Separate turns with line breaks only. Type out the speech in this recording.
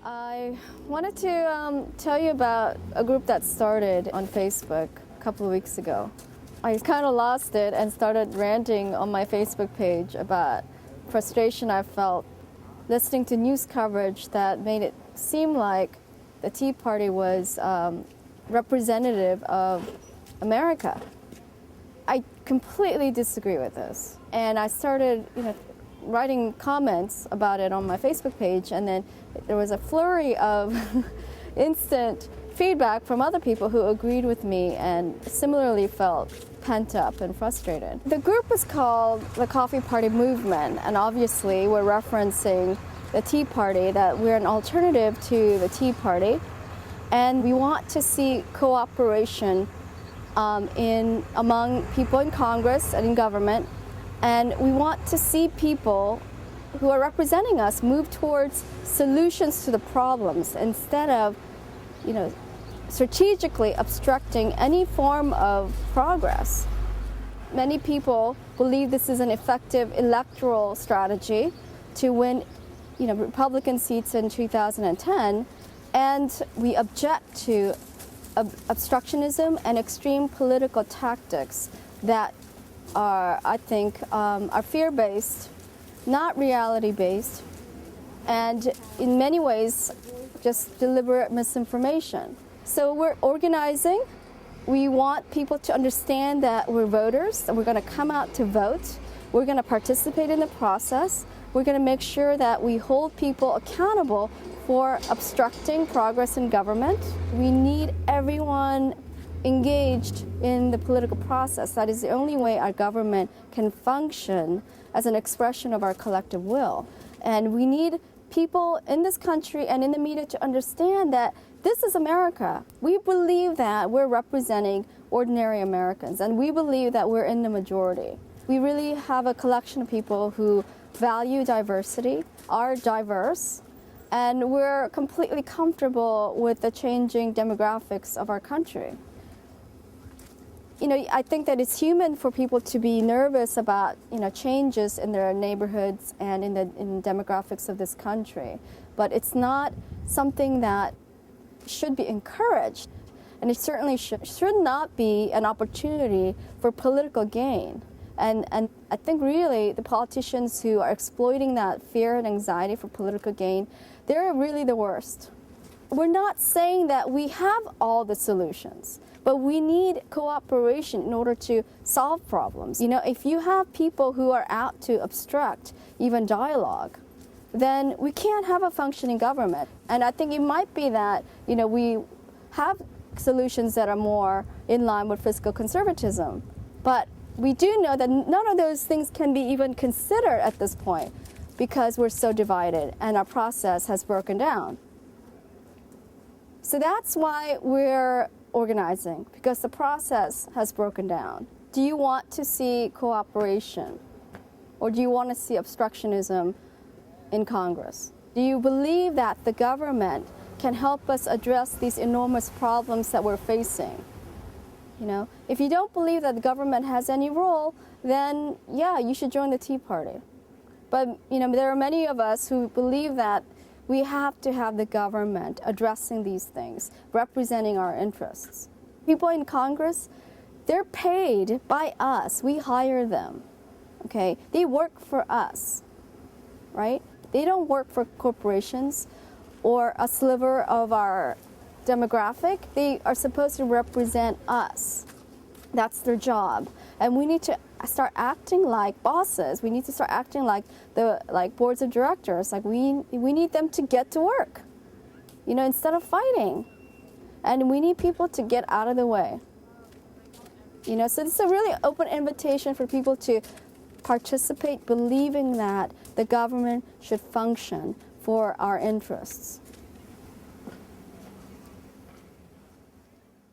I wanted to tell you about a group that started on Facebook a couple of weeks ago. I kind of lost it and started ranting on my Facebook page about frustration I felt listening to news coverage that made it seem like the Tea Party was representative of America. I completely disagree with this, and I started, writing comments about it on my Facebook page, and then there was a flurry of instant feedback from other people who agreed with me and similarly felt pent up and frustrated. The group is called the Coffee Party Movement, and obviously we're referencing the Tea Party, that we're an alternative to the Tea Party, and we want to see cooperation among people in Congress and in government, and we want to see people who are representing us move towards solutions to the problems instead of, strategically obstructing any form of progress. Many people believe this is an effective electoral strategy to win, Republican seats in 2010, and we object to obstructionism and extreme political tactics that are, I think, are fear-based, not reality-based, and in many ways just deliberate misinformation. So we're organizing. We want people to understand that we're voters, that we're going to come out to vote. We're going to participate in the process. We're going to make sure that we hold people accountable for obstructing progress in government. We need everyone engaged in the political process. That is the only way our government can function as an expression of our collective will. And we need people in this country and in the media to understand that this is America. We believe that we're representing ordinary Americans, and we believe that we're in the majority. We really have a collection of people who value diversity, are diverse, and we're completely comfortable with the changing demographics of our country. I think that it's human for people to be nervous about, changes in their neighborhoods and in the demographics of this country. But it's not something that should be encouraged. And it certainly should not be an opportunity for political gain. And I think really the politicians who are exploiting that fear and anxiety for political gain, they're really the worst. We're not saying that we have all the solutions, but we need cooperation in order to solve problems. If you have people who are out to obstruct even dialogue, then we can't have a functioning government. And I think it might be that, we have solutions that are more in line with fiscal conservatism. But we do know that none of those things can be even considered at this point because we're so divided and our process has broken down. So that's why we're organizing, because the process has broken down. Do you want to see cooperation, or do you want to see obstructionism in Congress? Do you believe that the government can help us address these enormous problems that we're facing? If you don't believe that the government has any role, then yeah, you should join the Tea Party. But there are many of us who believe that we have to have the government addressing these things, representing our interests. People in Congress, they're paid by us. We hire them, okay? They work for us, right? They don't work for corporations or a sliver of our demographic. They are supposed to represent us. That's their job. And we need to start acting like bosses. We need to start acting like boards of directors. We need them to get to work, instead of fighting. And we need people to get out of the way. So this is a really open invitation for people to participate, believing that the government should function for our interests.